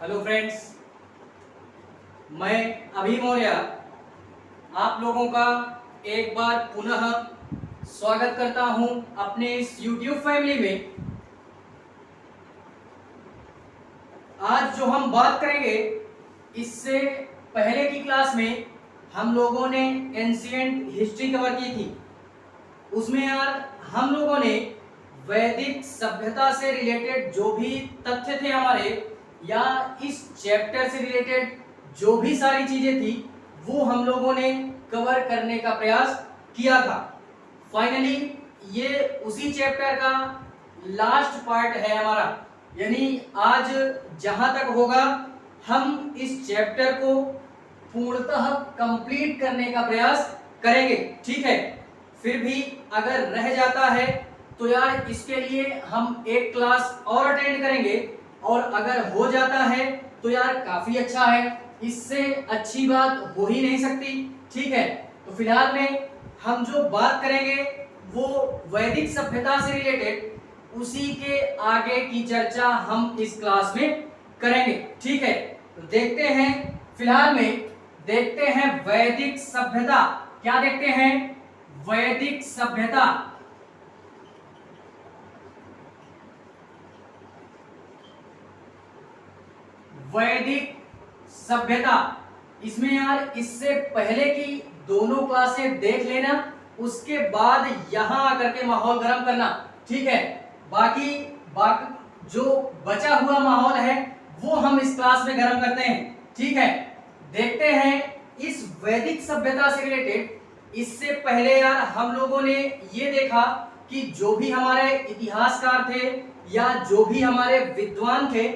Hello friends, मैं अभी मौर्य आप लोगों का एक बार पुनः स्वागत करता हूं अपने इस YouTube फैमिली में। आज जो हम बात करेंगे, इससे पहले की क्लास में हम लोगों ने एंशिएंट हिस्ट्री कवर की थी। उसमें यार हम लोगों ने वैदिक सभ्यता से रिलेटेड जो भी तथ्य थे हमारे, या इस चैप्टर से रिलेटेड जो भी सारी चीजें थी, वो हम लोगों ने कवर करने का प्रयास किया था। फाइनली ये उसी चैप्टर का लास्ट पार्ट है हमारा, यानी आज जहां तक होगा हम इस चैप्टर को पूर्णतः कंप्लीट करने का प्रयास करेंगे। ठीक है, फिर भी अगर रह जाता है तो यार इसके लिए हम एक क्लास और अटेंड करेंगे, और अगर हो जाता है तो यार काफी अच्छा है, इससे अच्छी बात हो ही नहीं सकती। ठीक है, तो फिलहाल में हम जो बात करेंगे वो वैदिक सभ्यता से रिलेटेड, उसी के आगे की चर्चा हम इस क्लास में करेंगे। ठीक है, तो देखते हैं, फिलहाल में देखते हैं वैदिक सभ्यता। क्या देखते हैं? वैदिक सभ्यता। वैदिक सभ्यता, इसमें यार इससे पहले की दोनों क्लासें देख लेना, उसके बाद यहां आकर के माहौल गर्म करना। ठीक है, बाकी जो बचा हुआ माहौल है वो हम इस क्लास में गर्म करते हैं। ठीक है, देखते हैं इस वैदिक सभ्यता से रिलेटेड। इससे पहले यार हम लोगों ने ये देखा कि जो भी हमारे इतिहासकार थे या जो भी हमारे विद्वान थे,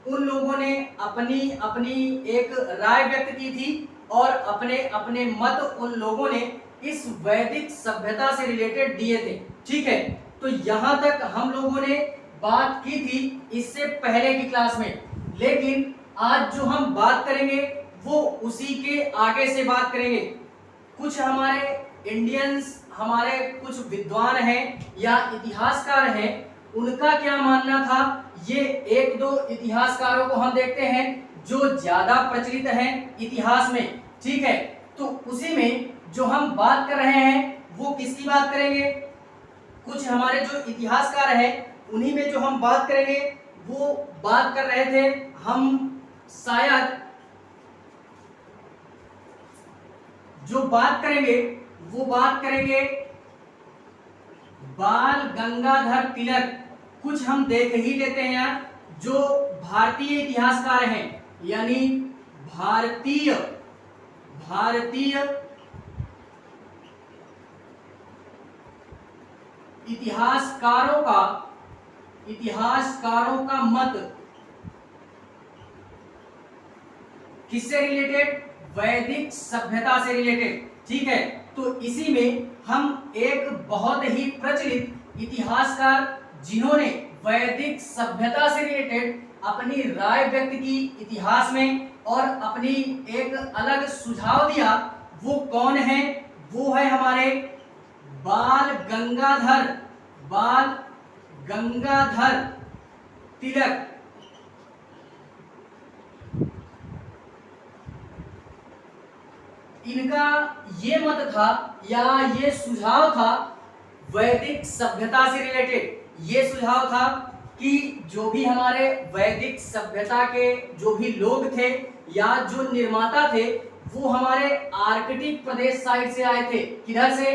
उन लोगों ने अपनी अपनी एक राय व्यक्त की थी, और अपने अपने मत उन लोगों ने इस वैदिक सभ्यता से रिलेटेड दिए थे। ठीक है, तो यहां तक हम लोगों ने बात की थी इससे पहले की क्लास में, लेकिन आज जो हम बात करेंगे वो उसी के आगे से बात करेंगे। कुछ हमारे इंडियंस, हमारे कुछ विद्वान हैं या इतिहासकार हैं, उनका क्या मानना था, ये एक दो इतिहासकारों को हम देखते हैं जो ज्यादा प्रचलित हैं इतिहास में। ठीक है, तो उसी में जो हम बात कर रहे हैं वो किसकी बात करेंगे? कुछ हमारे जो इतिहासकार हैं उन्हीं में जो हम बात करेंगे, वो बात कर रहे थे हम शायद, जो बात करेंगे वो बात करेंगे बाल गंगाधर तिलक। कुछ हम देख ही लेते हैं यार, जो भारतीय इतिहासकार हैं, यानी भारतीय इतिहासकारों का मत किससे रिलेटेड? वैदिक सभ्यता से रिलेटेड। ठीक है, तो इसी में हम एक बहुत ही प्रचलित इतिहासकार, जिन्होंने वैदिक सभ्यता से रिलेटेड अपनी राय व्यक्त की इतिहास में और अपनी एक अलग सुझाव दिया, वो कौन है? वो है हमारे बाल गंगाधर तिलक। इनका ये मत था या ये सुझाव था वैदिक सभ्यता से रिलेटेड। ये सुझाव था कि जो भी हमारे वैदिक सभ्यता के जो भी लोग थे या जो निर्माता थे, वो हमारे आर्कटिक प्रदेश साइड से आए थे। किधर से?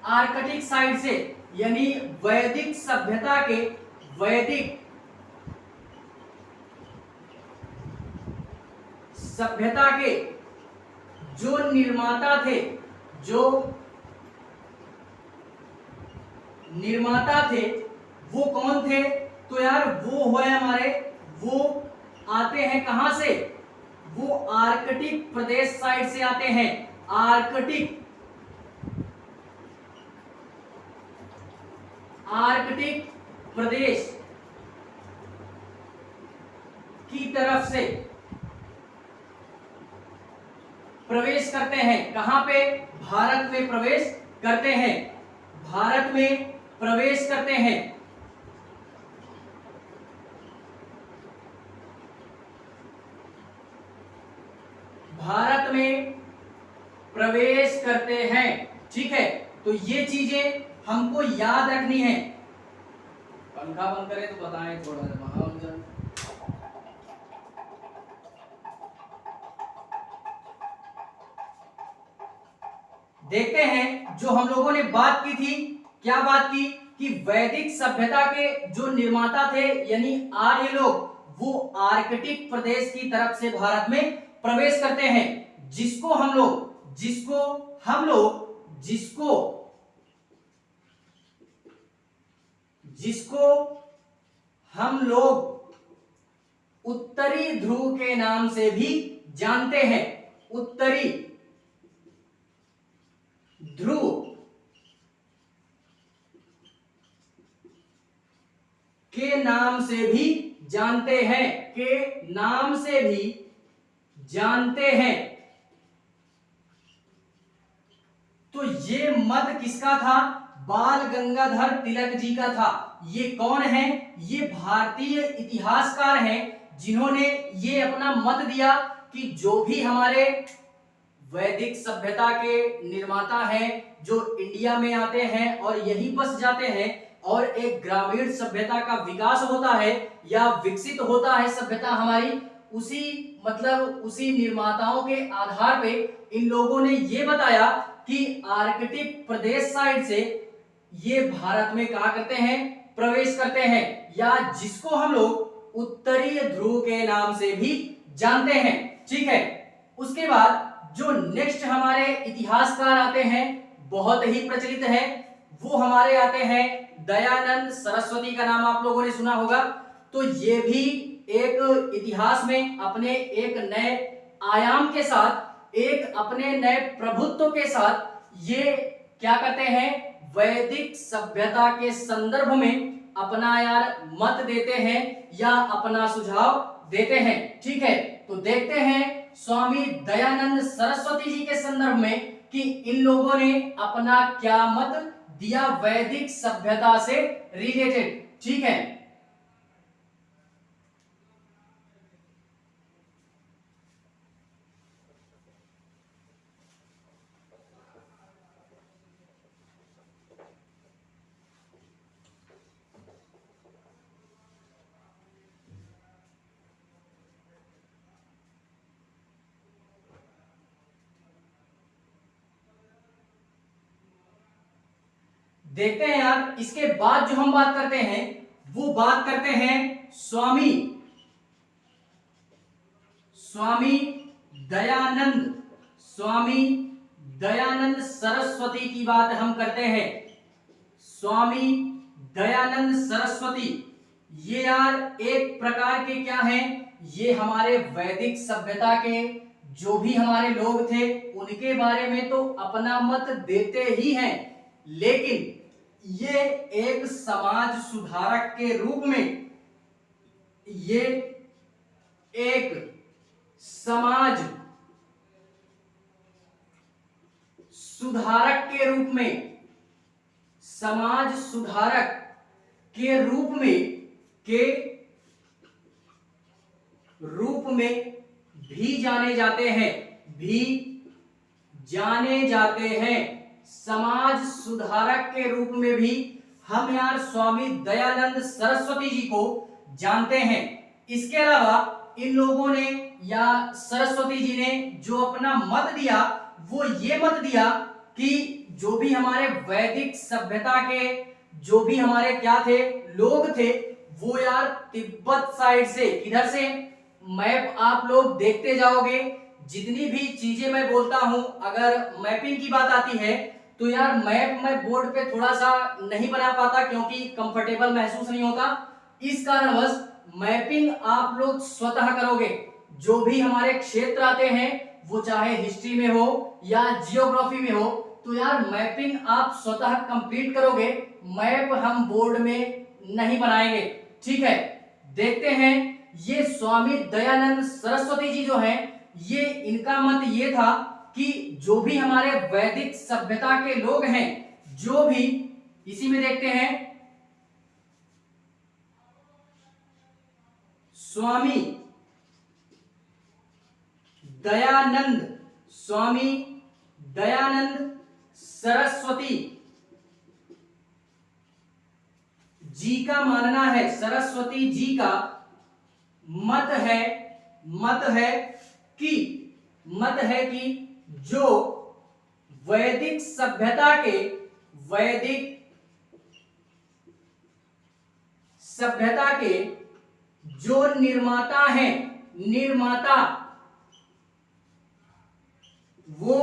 आर्कटिक साइड से, यानी वैदिक सभ्यता के जो निर्माता थे वो कौन थे? तो यार वो हुए हमारे, वो आते हैं कहां से? वो आर्कटिक प्रदेश साइड से आते हैं। आर्कटिक प्रदेश की तरफ से प्रवेश करते हैं। कहां पे? भारत में प्रवेश करते हैं। भारत में प्रवेश करते हैं। भारत में प्रवेश करते हैं। ठीक है, तो ये चीजें हमको याद रखनी है। पंखा बंद करें तो बताएं थोड़ा सा माहौल। देखते हैं जो हम लोगों ने बात की थी, क्या बात की कि वैदिक सभ्यता के जो निर्माता थे यानी आर्य लोग, वो आर्कटिक प्रदेश की तरफ से भारत में प्रवेश करते हैं, जिसको हम लोग उत्तरी ध्रुव के नाम से भी जानते हैं। उत्तरी ध्रुव के नाम से भी जानते हैं। तो ये मत किसका था? बाल गंगाधर तिलक जी का था। ये कौन है? ये भारतीय इतिहासकार हैं जिन्होंने ये अपना मत दिया कि जो भी हमारे वैदिक सभ्यता के निर्माता हैं, जो इंडिया में आते हैं और यहीं बस जाते हैं और एक ग्रामीण सभ्यता का विकास होता है या विकसित होता है सभ्यता हमारी, उसी निर्माताओं के आधार पे इन लोगों ने ये बताया कि आर्कटिक प्रदेश साइड से ये भारत में क्या करते हैं? प्रवेश करते हैं, या जिसको हम लोग उत्तरी ध्रुव के नाम से भी जानते हैं। ठीक है, उसके बाद जो नेक्स्ट हमारे इतिहासकार आते हैं, बहुत ही प्रचलित है, वो हमारे आते हैं दयानंद सरस्वती का नाम आप लोगों ने सुना होगा। तो ये भी एक इतिहास में अपने एक नए आयाम के साथ, एक अपने नए प्रभुत्व के साथ ये क्या करते हैं? वैदिक सभ्यता के संदर्भ में अपना मत देते हैं या अपना सुझाव देते हैं। ठीक है, तो देखते हैं स्वामी दयानंद सरस्वती जी के संदर्भ में कि इन लोगों ने अपना क्या मत दिया वैदिक सभ्यता से रिलेटेड। ठीक है, देखते हैं यार। इसके बाद जो हम बात करते हैं वो बात करते हैं स्वामी दयानंद सरस्वती की बात हम करते हैं। स्वामी दयानंद सरस्वती ये यार एक प्रकार के क्या हैं? ये हमारे वैदिक सभ्यता के जो भी हमारे लोग थे उनके बारे में तो अपना मत देते ही हैं, लेकिन ये एक समाज सुधारक के रूप में, ये एक समाज सुधारक के रूप में भी जाने जाते हैं। समाज सुधारक के रूप में भी हम यार स्वामी दयानंद सरस्वती जी को जानते हैं। इसके अलावा इन लोगों ने या सरस्वती जी ने जो अपना मत दिया वो ये मत दिया कि जो भी हमारे वैदिक सभ्यता के जो भी हमारे क्या थे लोग थे, वो यार तिब्बत साइड से, किधर से? मैप आप लोग देखते जाओगे, जितनी भी चीजें मैं बोलता हूं, अगर मैपिंग की बात आती है तो यार मैप मैं बोर्ड पे थोड़ा सा नहीं बना पाता क्योंकि कंफर्टेबल महसूस नहीं होता। इस कारणवश मैपिंग आप लोग स्वतः करोगे। जो भी हमारे क्षेत्र आते हैं वो चाहे हिस्ट्री में हो या जियोग्राफी में हो, तो यार मैपिंग आप स्वतः कंप्लीट करोगे। मैप हम बोर्ड में नहीं बनाएंगे। ठीक है, देखते हैं ये स्वामी दयानंद सरस्वती जी जो हैं, ये इनका मत ये था कि जो भी हमारे वैदिक सभ्यता के लोग हैं, जो भी, इसी में देखते हैं स्वामी दयानंद, स्वामी दयानंद सरस्वती जी का मानना है, सरस्वती जी का मत है कि जो वैदिक सभ्यता के जो निर्माता हैं, वो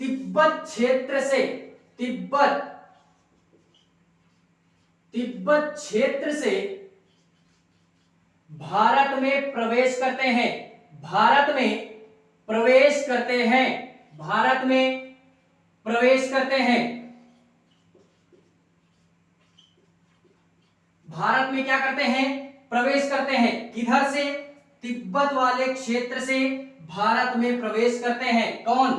तिब्बत क्षेत्र से भारत में प्रवेश करते हैं, भारत में प्रवेश करते हैं। भारत में क्या करते हैं? प्रवेश करते हैं। किधर से? तिब्बत वाले क्षेत्र से भारत में प्रवेश करते हैं। कौन?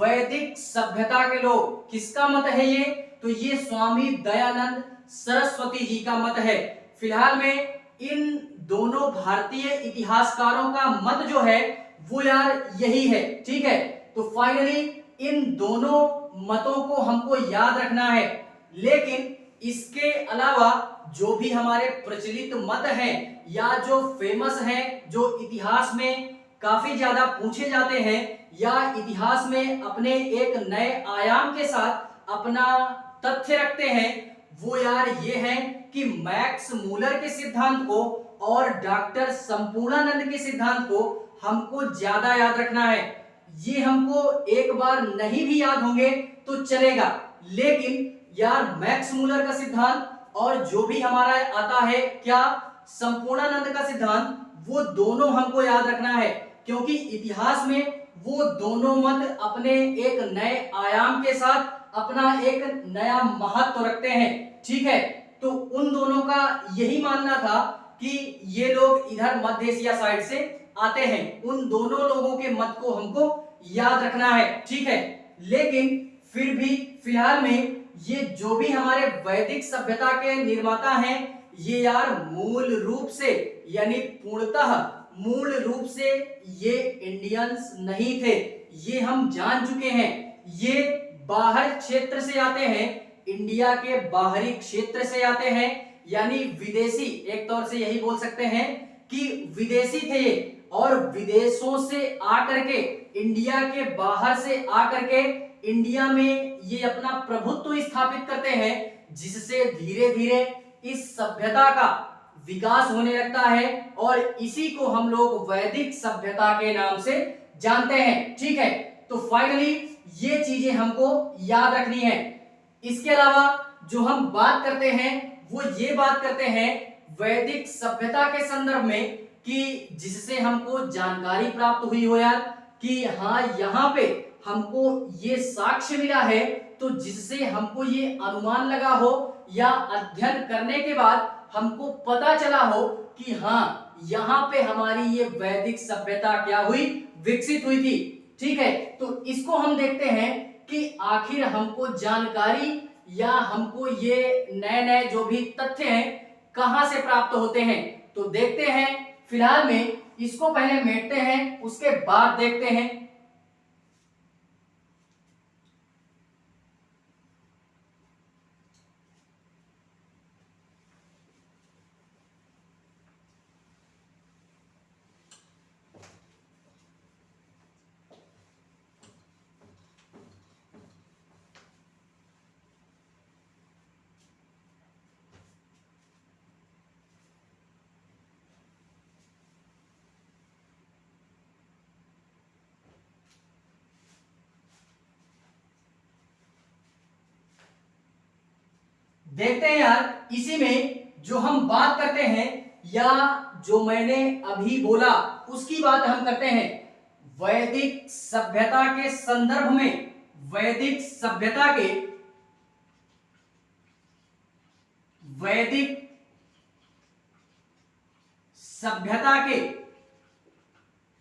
वैदिक सभ्यता के लोग। किसका मत है ये? तो ये स्वामी दयानंद सरस्वती जी का मत है। फिलहाल में इन दोनों भारतीय इतिहासकारों का मत जो है वो यार यही है, ठीक है। तो फाइनली इन दोनों मतों को हमको याद रखना है, लेकिन इसके अलावा जो भी हमारे प्रचलित मत हैं या जो फेमस हैं, जो इतिहास में काफी ज्यादा पूछे जाते हैं या इतिहास में अपने एक नए आयाम के साथ अपना तथ्य रखते हैं, वो यार ये हैं कि मैक्स मूलर के सिद्धांत को और डॉक्टर संपूर्णानंद के सिद्धांत को हमको ज्यादा याद रखना है। ये हमको एक बार नहीं भी याद होंगे तो चलेगा, लेकिन यार मैक्स मूलर का सिद्धांत और जो भी हमारा आता है क्या संपूर्णानंद का सिद्धांत, वो दोनों हमको याद रखना है, क्योंकि इतिहास में वो दोनों मत अपने एक नए आयाम के साथ अपना एक नया महत्व रखते हैं, ठीक है। तो उन दोनों का यही मानना था कि ये लोग इधर मध्य एशिया साइड से आते हैं। उन दोनों लोगों के मत को हमको याद रखना है, ठीक है। लेकिन फिर भी फिलहाल में ये जो भी हमारे वैदिक सभ्यता के निर्माता हैं, ये यार मूल रूप से यानी पूर्णतः मूल रूप से ये इंडियंस नहीं थे। ये हम जान चुके हैं, ये बाहर क्षेत्र से आते हैं, इंडिया के बाहरी क्षेत्र से आते हैं, यानी विदेशी, एक तौर से यही बोल सकते हैं कि विदेशी थे ये, और विदेशों से आकर के इंडिया के बाहर से आकर के इंडिया में ये अपना प्रभुत्व स्थापित करते हैं, जिससे धीरे धीरे इस सभ्यता का विकास होने लगता है और इसी को हम लोग वैदिक सभ्यता के नाम से जानते हैं, ठीक है। तो फाइनली ये चीजें हमको याद रखनी है। इसके अलावा जो हम बात करते हैं वो ये बात करते हैं वैदिक सभ्यता के संदर्भ में कि जिससे हमको जानकारी प्राप्त हुई हो यार कि हाँ यहाँ पे हमको ये साक्ष्य मिला है, तो जिससे हमको ये अनुमान लगा हो या अध्ययन करने के बाद हमको पता चला हो कि हाँ यहाँ पे हमारी ये वैदिक सभ्यता क्या हुई, विकसित हुई थी, ठीक है। तो इसको हम देखते हैं कि आखिर हमको जानकारी या हमको ये नए नए जो भी तथ्य हैं कहां से प्राप्त होते हैं। तो देखते हैं, फिलहाल में इसको पहले मेटते हैं, उसके बाद देखते हैं। देखते हैं यार, इसी में जो हम बात करते हैं या जो मैंने अभी बोला उसकी बात हम करते हैं। वैदिक सभ्यता के संदर्भ में, वैदिक सभ्यता के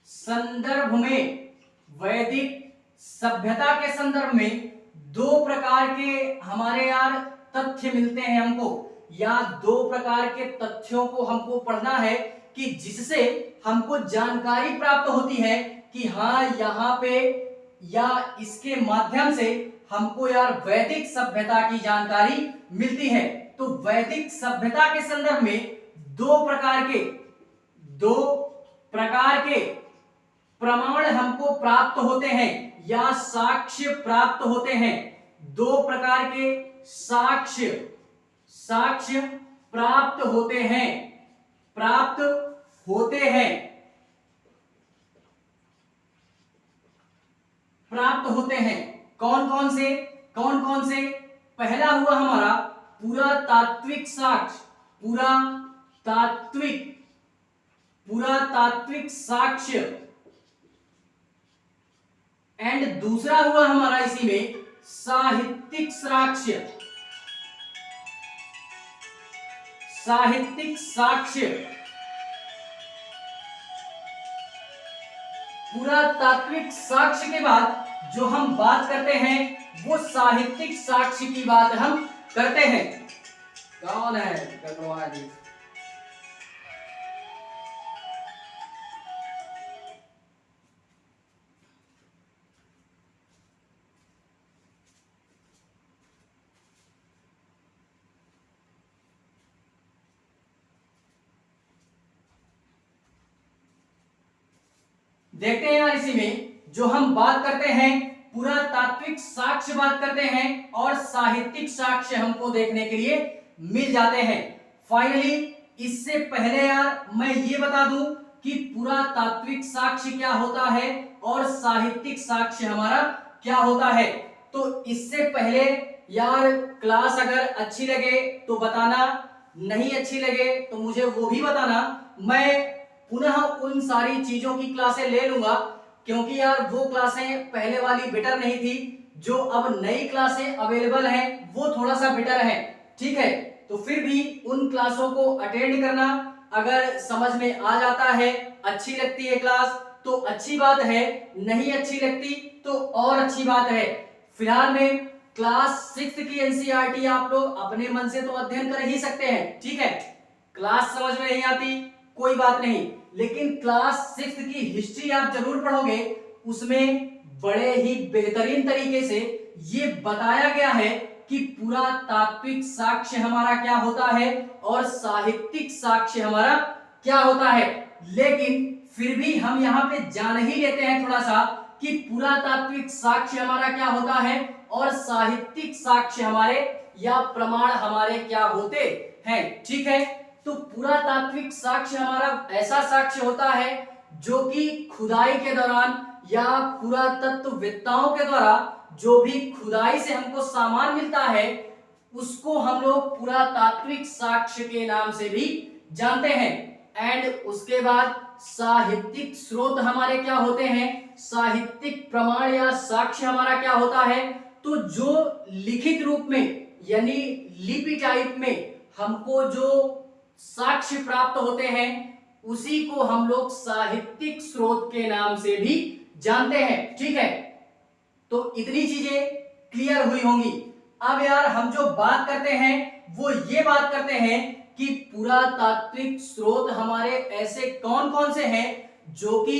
संदर्भ में, वैदिक सभ्यता के संदर्भ में दो प्रकार के हमारे यार तथ्य मिलते हैं हमको, या दो प्रकार के तथ्यों को हमको पढ़ना है कि जिससे हमको जानकारी प्राप्त होती है कि हाँ यहाँ पे या इसके माध्यम से हमको यार वैदिक सभ्यता की जानकारी मिलती है। तो वैदिक सभ्यता के संदर्भ में दो प्रकार के प्रमाण हमको प्राप्त होते हैं या साक्ष्य प्राप्त होते हैं। दो प्रकार के साक्ष्य प्राप्त होते हैं कौन कौन से? पहला हुआ हमारा पुरातात्विक साक्ष्य एंड दूसरा हुआ हमारा इसी में साहित्यिक साक्ष्य। पुरातात्विक साक्ष्य के बाद जो हम बात करते हैं वो साहित्यिक साक्ष्य की बात हम करते हैं। कौन है जी? देखते हैं यार, इसी में जो हम बात करते हैं पुरातात्विक साक्ष्य बात करते हैं और साहित्यिक साक्ष्य हमको देखने के लिए मिल जाते हैं। फाइनली इससे पहले यार मैं ये बता दूं कि पुरातात्विक साक्ष्य क्या होता है और साहित्यिक साक्ष्य हमारा क्या होता है। तो इससे पहले यार क्लास अगर अच्छी लगे तो बताना, नहीं अच्छी लगे तो मुझे वो भी बताना। मैं पुनः उन सारी चीजों की क्लासें ले लूंगा, क्योंकि यार वो क्लासें पहले वाली बेटर नहीं थी। जो अब नई क्लासें अवेलेबल हैं वो थोड़ा सा बेटर है, ठीक है। तो फिर भी उन क्लासों को अटेंड करना। अगर समझ में आ जाता है, अच्छी लगती है क्लास तो अच्छी बात है, नहीं अच्छी लगती तो और अच्छी बात है। फिलहाल में क्लास 6 की एनसीईआरटी आप लोग अपने मन से तो अध्ययन कर ही सकते हैं, ठीक है। क्लास समझ में नहीं आती कोई बात नहीं, लेकिन क्लास 6 की हिस्ट्री आप जरूर पढ़ोगे। उसमें बड़े ही बेहतरीन तरीके से ये बताया गया है कि पुरातात्विक साक्ष्य हमारा क्या होता है और साहित्यिक साक्ष्य हमारा क्या होता है। लेकिन फिर भी हम यहाँ पे जान ही लेते हैं थोड़ा सा कि पुरातात्विक साक्ष्य हमारा क्या होता है और साहित्यिक साक्ष्य हमारे या प्रमाण हमारे क्या होते हैं, ठीक है। तो पुरातात्विक साक्ष्य हमारा ऐसा साक्ष्य होता है जो कि खुदाई के दौरान या पुरातत्ववेत्ताओं के द्वारा जो भी खुदाई से हमको सामान मिलता है उसको हम लोग पुरातात्विक साक्ष्य के नाम से भी जानते हैं। एंड उसके बाद साहित्यिक स्रोत हमारे क्या होते हैं, साहित्यिक प्रमाण या साक्ष्य हमारा क्या होता है। तो जो लिखित रूप में यानी लिपि टाइप में हमको जो साक्ष्य प्राप्त होते हैं उसी को हम लोग साहित्यिक स्रोत के नाम से भी जानते हैं, ठीक है। तो इतनी चीजें क्लियर हुई होंगी। अब यार हम जो बात करते हैं वो ये बात करते हैं कि पुरातात्विक स्रोत हमारे ऐसे कौन कौन से हैं जो कि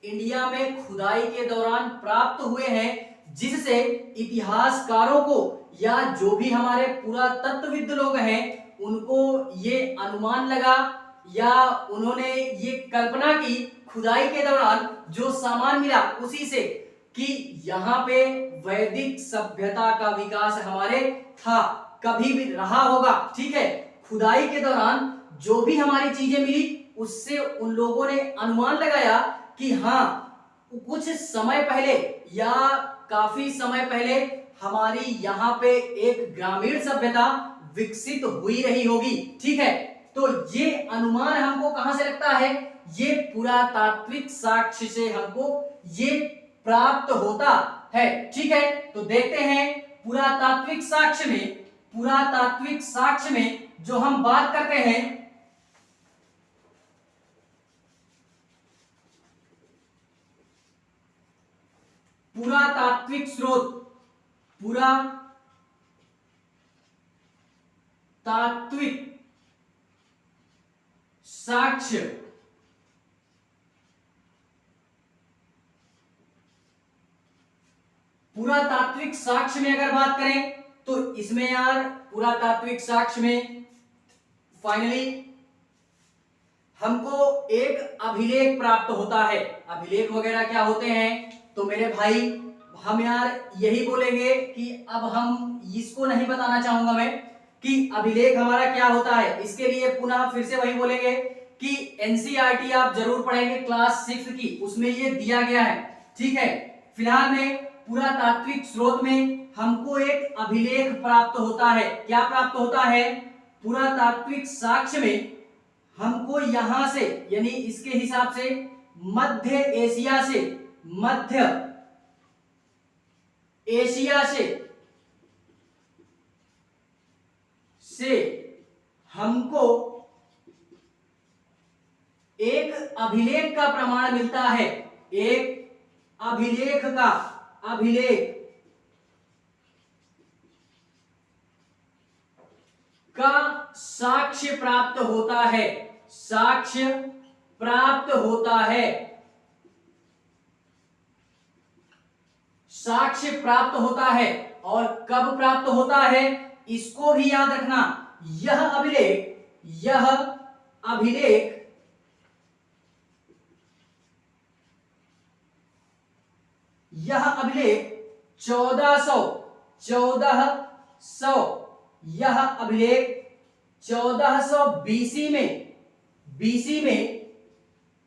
इंडिया में खुदाई के दौरान प्राप्त हुए हैं, जिससे इतिहासकारों को या जो भी हमारे पुरातत्वविद लोग हैं उनको ये अनुमान लगा या उन्होंने ये कल्पना की खुदाई के दौरान जो सामान मिला उसी से कि यहाँ पे वैदिक सभ्यता का विकास हमारे था, कभी भी रहा होगा, ठीक है। खुदाई के दौरान जो भी हमारी चीजें मिली उससे उन लोगों ने अनुमान लगाया कि हाँ कुछ समय पहले या काफी समय पहले हमारी यहाँ पे एक ग्रामीण सभ्यता विकसित हुई रही होगी, ठीक है। तो ये अनुमान हमको कहां से लगता है, ये पुरातात्विक साक्ष्य से हमको ये प्राप्त होता है, ठीक है। तो देखते हैं पुरातात्विक साक्ष्य में जो हम बात करते हैं पुरातात्विक स्रोत, पुरातात्विक साक्ष्य पुरातात्विक साक्ष्य में अगर बात करें तो इसमें यार पुरातात्विक साक्ष्य में फाइनली हमको एक अभिलेख प्राप्त होता है। अभिलेख वगैरह क्या होते हैं तो मेरे भाई हम यार यही बोलेंगे कि अब हम इसको नहीं बताना चाहूंगा मैं कि अभिलेख हमारा क्या होता है। इसके लिए पुनः फिर से वही बोलेंगे कि एनसीईआरटी आप जरूर पढ़ेंगे क्लास 6 की, उसमें ये दिया गया है। ठीक है, फिलहाल में पुरातात्विक स्रोत में हमको एक अभिलेख प्राप्त होता है। क्या प्राप्त होता है? पुरातात्विक साक्ष्य में हमको यहां से यानी इसके हिसाब से मध्य एशिया से हमको एक अभिलेख का प्रमाण मिलता है। एक अभिलेख का साक्ष्य प्राप्त होता है। साक्ष्य प्राप्त होता है। साक्ष्य प्राप्त होता है और कब प्राप्त होता है इसको भी याद रखना। यह अभिलेख 1400 बीसी में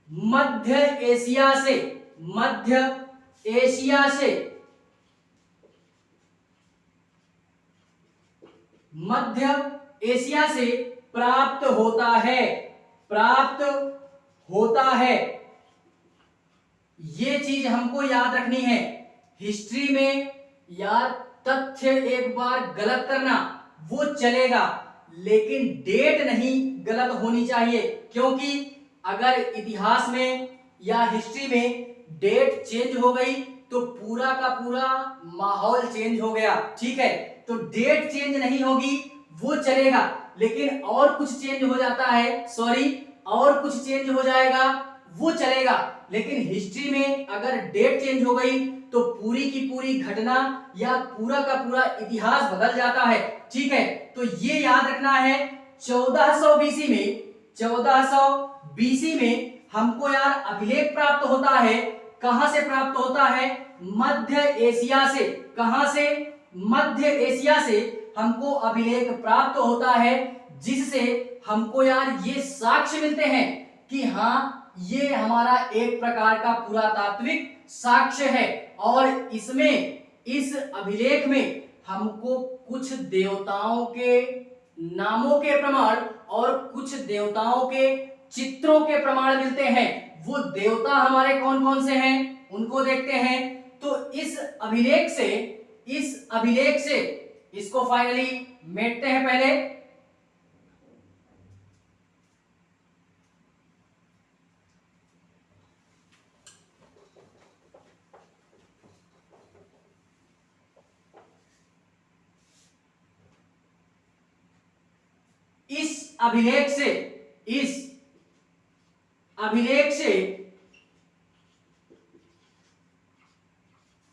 मध्य एशिया से प्राप्त होता है। ये चीज हमको याद रखनी है। हिस्ट्री में यार तथ्य एक बार गलत करना वो चलेगा, लेकिन डेट नहीं गलत होनी चाहिए, क्योंकि अगर इतिहास में या हिस्ट्री में डेट चेंज हो गई तो पूरा का पूरा माहौल चेंज हो गया। ठीक है, तो डेट चेंज नहीं होगी वो चलेगा, लेकिन और कुछ चेंज हो जाता है, और कुछ चेंज हो जाएगा वो चलेगा। लेकिन हिस्ट्री में अगर डेट चेंज हो गई तो पूरी की पूरी घटना या पूरा का पूरा इतिहास बदल जाता है। ठीक है, तो ये याद रखना है। 1400 बीसी में हमको यार अभिलेख प्राप्त होता है। कहां से प्राप्त होता है? मध्य एशिया से। कहां से? मध्य एशिया से हमको अभिलेख प्राप्त होता है, जिससे हमको यार ये साक्ष्य मिलते हैं कि हाँ ये हमारा एक प्रकार का पुरातात्विक साक्ष्य है। और इसमें इस अभिलेख में हमको कुछ देवताओं के नामों के प्रमाण और कुछ देवताओं के चित्रों के प्रमाण मिलते हैं। वो देवता हमारे कौन कौन से हैं उनको देखते हैं। तो इस अभिलेख से इसको फाइनली मेटते हैं। पहले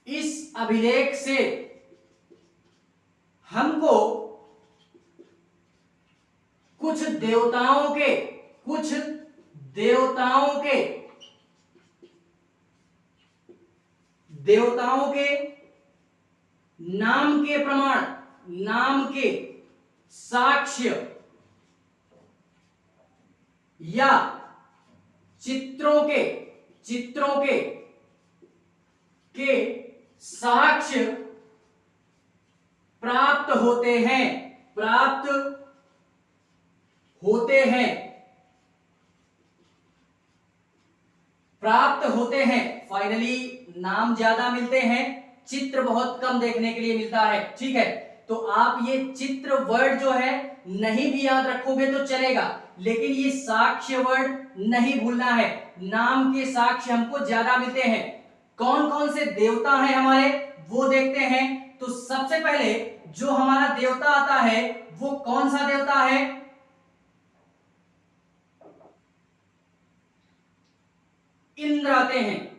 इस अभिलेख से हमको कुछ देवताओं के नाम के प्रमाण, नाम के साक्ष्य या चित्रों के साक्ष्य प्राप्त होते हैं। फाइनली नाम ज्यादा मिलते हैं, चित्र बहुत कम देखने के लिए मिलता है। ठीक है, तो आप ये चित्र वर्ड जो है नहीं भी याद रखोगे तो चलेगा, लेकिन ये साक्ष्य वर्ड नहीं भूलना है। नाम के साक्ष्य हमको ज्यादा मिलते हैं। कौन कौन से देवता हैं हमारे वो देखते हैं। तो सबसे पहले जो हमारा देवता आता है वो कौन सा देवता है? इंद्र आते हैं।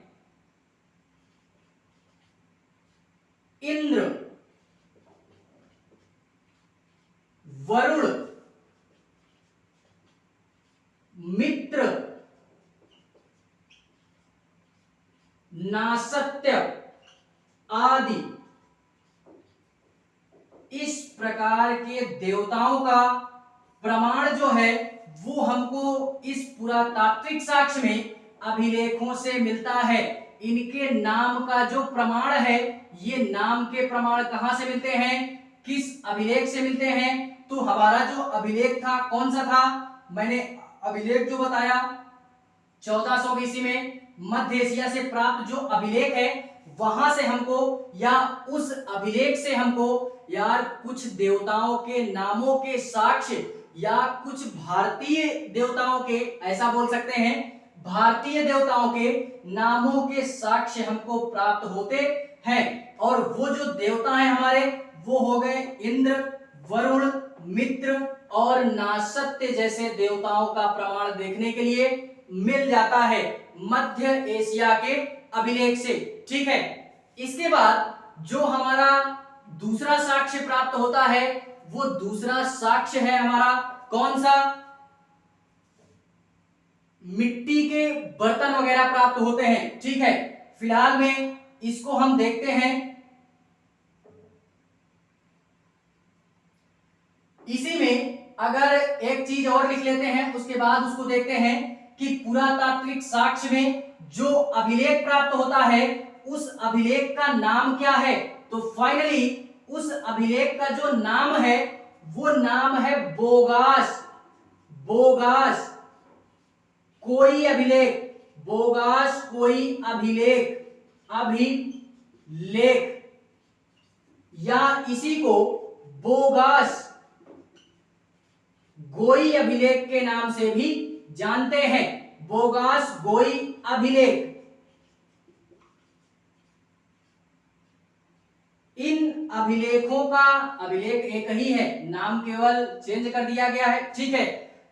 मित्र, नासत्य आदि इस प्रकार के देवताओं का प्रमाण जो है वो हमको इस पुरातात्विक साक्ष्य में अभिलेखों से मिलता है। इनके नाम का जो प्रमाण है, ये नाम के प्रमाण कहां से मिलते हैं, किस अभिलेख से मिलते हैं? तो हमारा जो अभिलेख था कौन सा था? मैंने अभिलेख जो बताया 1400 BC में मध्य एशिया से प्राप्त जो अभिलेख है वहां से हमको, या उस अभिलेख से हमको यार कुछ देवताओं के नामों के साक्ष्य, या कुछ भारतीय देवताओं के, ऐसा बोल सकते हैं, भारतीय देवताओं के नामों के साक्ष्य हमको प्राप्त होते हैं। और वो जो देवता हैं हमारे, वो हो गए इंद्र, वरुण, मित्र और नासत्य जैसे देवताओं का प्रमाण देखने के लिए मिल जाता है मध्य एशिया के अभिलेख से। ठीक है, इसके बाद जो हमारा दूसरा साक्ष्य प्राप्त होता है, वो दूसरा साक्ष्य है हमारा कौन सा? मिट्टी के बर्तन वगैरह प्राप्त होते हैं। ठीक है, फिलहाल में इसको हम देखते हैं। इसी में अगर एक चीज और लिख लेते हैं, उसके बाद उसको देखते हैं कि पुरातात्विक साक्ष्य में जो अभिलेख प्राप्त होता है उस अभिलेख का नाम क्या है? तो फाइनली उस अभिलेख का जो नाम है वो नाम है बोगास। बोगास कोई अभिलेख, बोगास कोई अभिलेख, अभिलेख, या इसी को बोगास गोई अभिलेख के नाम से भी जानते हैं। बोगास गोई अभिलेख। इन अभिलेखों का, अभिलेख एक ही है, नाम केवल चेंज कर दिया गया है। ठीक है,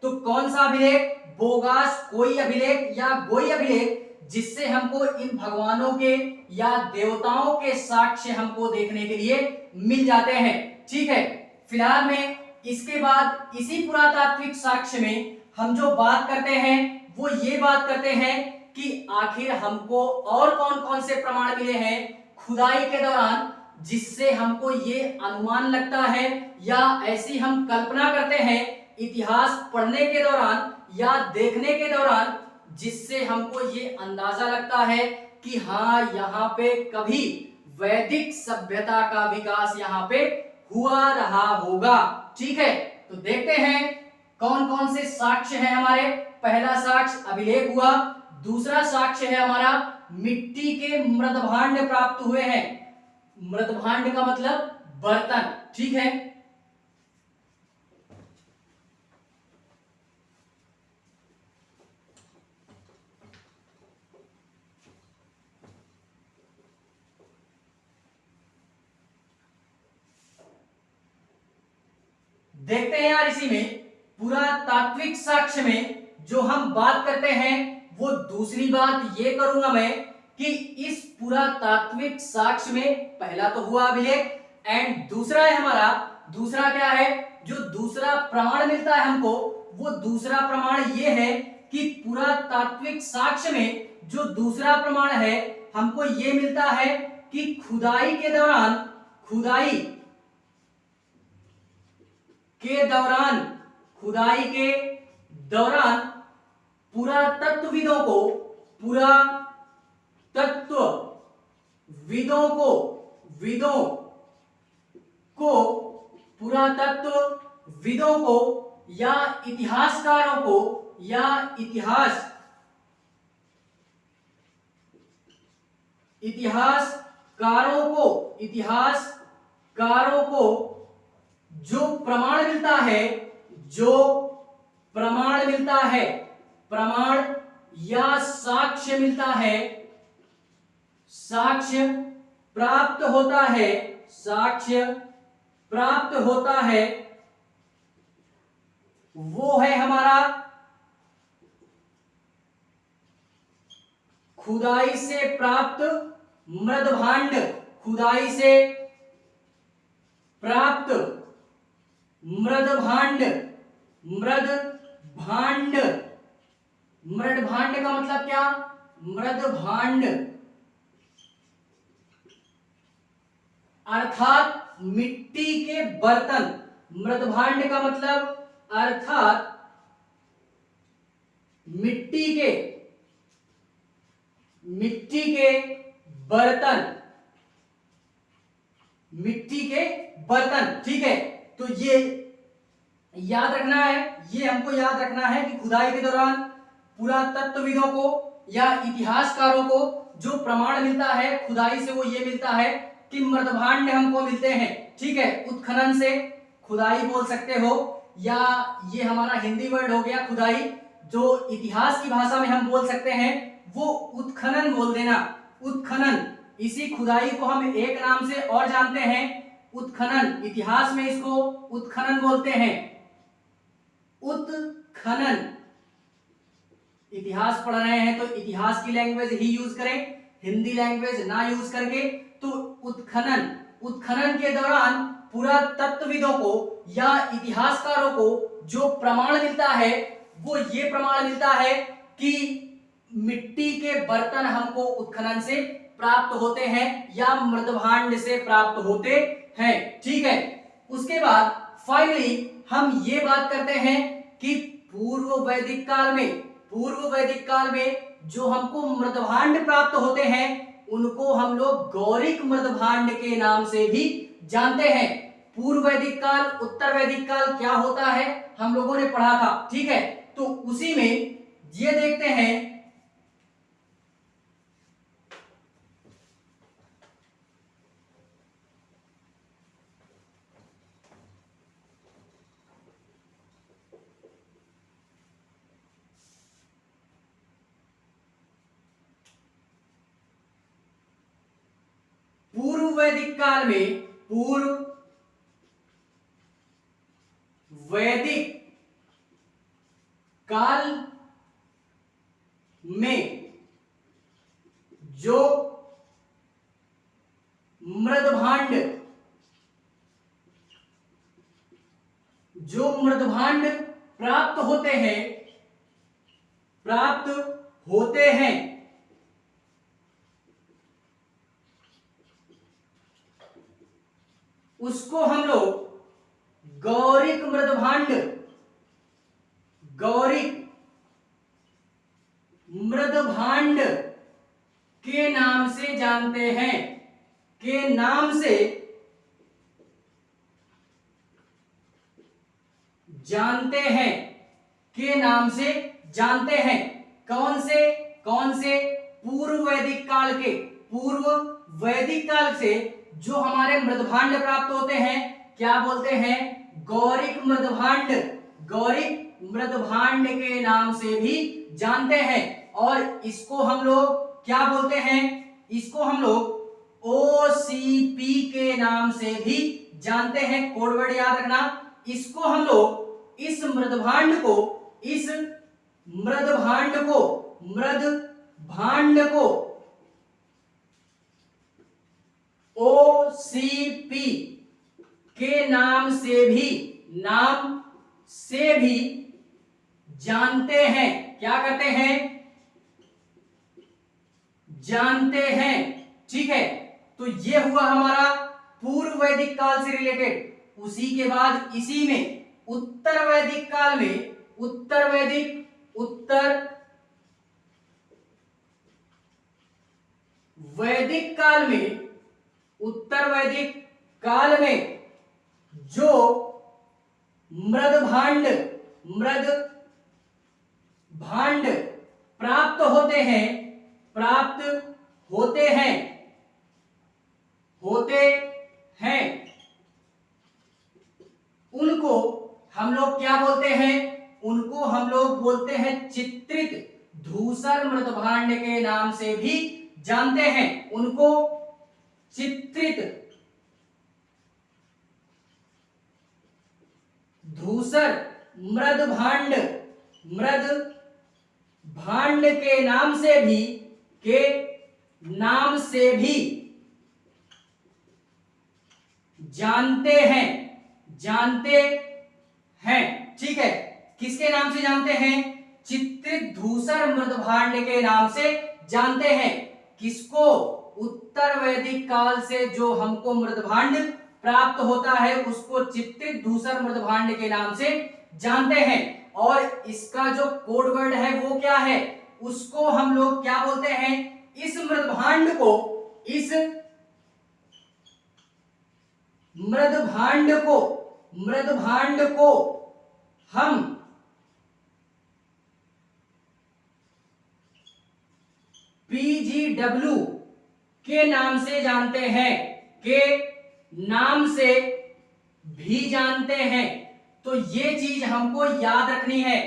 तो कौन सा अभिलेख? बोगास कोई अभिलेख या गोई अभिलेख, जिससे हमको इन भगवानों के या देवताओं के साक्ष्य हमको देखने के लिए मिल जाते हैं। ठीक है, फिलहाल में इसके बाद इसी पुरातात्विक साक्ष्य में हम जो बात करते हैं वो ये बात करते हैं कि आखिर हमको और कौन कौन से प्रमाण मिले हैं खुदाई के दौरान, जिससे हमको ये अनुमान लगता है या ऐसी हम कल्पना करते हैं इतिहास पढ़ने के दौरान या देखने के दौरान, जिससे हमको ये अंदाजा लगता है कि हाँ, यहाँ पे कभी वैदिक सभ्यता का विकास यहाँ पे हुआ रहा होगा। ठीक है, तो देखते हैं कौन कौन से साक्ष्य हैं हमारे। पहला साक्ष्य अभिलेख हुआ, दूसरा साक्ष्य है हमारा मिट्टी के मृदभांड प्राप्त हुए हैं। मृदभांड का मतलब बर्तन। ठीक है, देखते हैं यार इसी में पुरातात्विक साक्ष्य में जो हम बात करते हैं, वो दूसरी बात ये करूंगा मैं कि इस पुरातात्विक साक्ष्य में पहला तो हुआ अभिलेख, एंड दूसरा है हमारा, दूसरा क्या है, जो दूसरा प्रमाण मिलता है हमको, वो दूसरा प्रमाण ये है कि पुरातात्विक साक्ष्य में जो दूसरा प्रमाण है हमको ये मिलता है कि खुदाई के दौरान, खुदाई के दौरान, खुदाई के दौरान पुरातत्वविदों को, पुरातत्वविदों को, विदों को, पुरातत्वविदों को या इतिहासकारों को, या इतिहासकारों को जो प्रमाण मिलता है, जो प्रमाण मिलता है, प्रमाण या साक्ष्य मिलता है, साक्ष्य प्राप्त होता है, साक्ष्य प्राप्त होता है, वो है हमारा खुदाई से प्राप्त मृदभांड। खुदाई से प्राप्त मृदभांड, मृदभांड मृदभांड का मतलब क्या? मृदभांड अर्थात मिट्टी के बर्तन। मृदभांड का मतलब अर्थात मिट्टी के बर्तन, मिट्टी के बर्तन। ठीक है, तो ये याद रखना है, ये हमको याद रखना है कि खुदाई के दौरान पुरातत्वविदों को या इतिहासकारों को जो प्रमाण मिलता है खुदाई से, वो ये मिलता है कि मृदभांड हमको मिलते हैं। ठीक है, उत्खनन से खुदाई बोल सकते हो, या ये हमारा हिंदी वर्ड हो गया खुदाई, जो इतिहास की भाषा में हम बोल सकते हैं वो उत्खनन बोल देना। उत्खनन, इसी खुदाई को हम एक नाम से और जानते हैं, उत्खनन। इतिहास में इसको उत्खनन बोलते हैं। उत्खनन, इतिहास पढ़ रहे हैं तो इतिहास की लैंग्वेज ही यूज करें, हिंदी लैंग्वेज ना यूज करके। तो उत्खनन, उत्खनन के दौरान पुरातत्वविदों को या इतिहासकारों को जो प्रमाण मिलता है वो ये प्रमाण मिलता है कि मिट्टी के बर्तन हमको उत्खनन से प्राप्त होते हैं या मृदभांड से प्राप्त होते हैं। ठीक है, उसके बाद फाइनली हम ये बात करते हैं कि पूर्व वैदिक काल में जो हमको मृदभांड प्राप्त होते हैं उनको हम लोग गौरिक मृदभांड के नाम से भी जानते हैं। पूर्व वैदिक काल, उत्तर वैदिक काल क्या होता है हम लोगों ने पढ़ा था। ठीक है, तो उसी में ये देखते हैं पूर्व वैदिक काल में जो मृदभांड प्राप्त होते हैं उसको हम लोग गौरिक मृदभांड के नाम से जानते हैं, के नाम से जानते हैं। कौन से? पूर्व वैदिक काल से जो हमारे मृदभांड प्राप्त होते हैं क्या बोलते हैं? गौरिक मृदभांड के नाम से भी जानते हैं। और इसको हम लोग क्या बोलते हैं? इसको हम लोग OCP के नाम से भी जानते हैं। कोड वर्ड याद रखना। इसको हम लोग इस मृदभांड को OCP के नाम से भी जानते हैं। क्या करते हैं? जानते हैं। ठीक है, तो ये हुआ हमारा पूर्व वैदिक काल से रिलेटेड। उसी के बाद इसी में उत्तर वैदिक काल में उत्तर वैदिक काल में जो मृदभांड प्राप्त होते हैं उनको हम लोग क्या बोलते हैं? उनको हम लोग बोलते हैं चित्रित धूसर मृदभांड के नाम से भी जानते हैं। उनको चित्रित धूसर मृदभांड के नाम से भी जानते हैं। ठीक है, किसके नाम से जानते हैं? चित्रित धूसर मृदभांड के नाम से जानते हैं। किसको? उत्तर वैदिक काल से जो हमको मृदभांड प्राप्त होता है उसको चित्रित धूसर मृदभांड के नाम से जानते हैं। और इसका जो कोड वर्ड है वो क्या है? उसको हम लोग क्या बोलते हैं? इस मृदभांड को हम PGW के नाम से जानते हैं, के नाम से भी जानते हैं। तो ये चीज हमको याद रखनी है।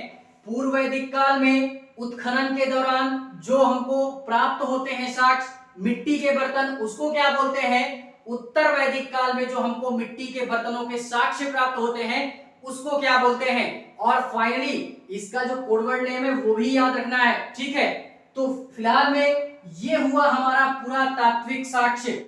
पूर्व वैदिक काल में उत्खनन के दौरान जो हमको प्राप्त होते हैं साक्ष्य मिट्टी के बर्तन, उसको क्या बोलते हैं? उत्तर वैदिक काल में जो हमको मिट्टी के बर्तनों के साक्ष्य प्राप्त होते हैं उसको क्या बोलते हैं? और फाइनली इसका जो कोड वर्ड नेम है वो भी याद रखना है, ठीक है। तो फिलहाल में ये हुआ हमारा पुरातात्विक साक्ष्य।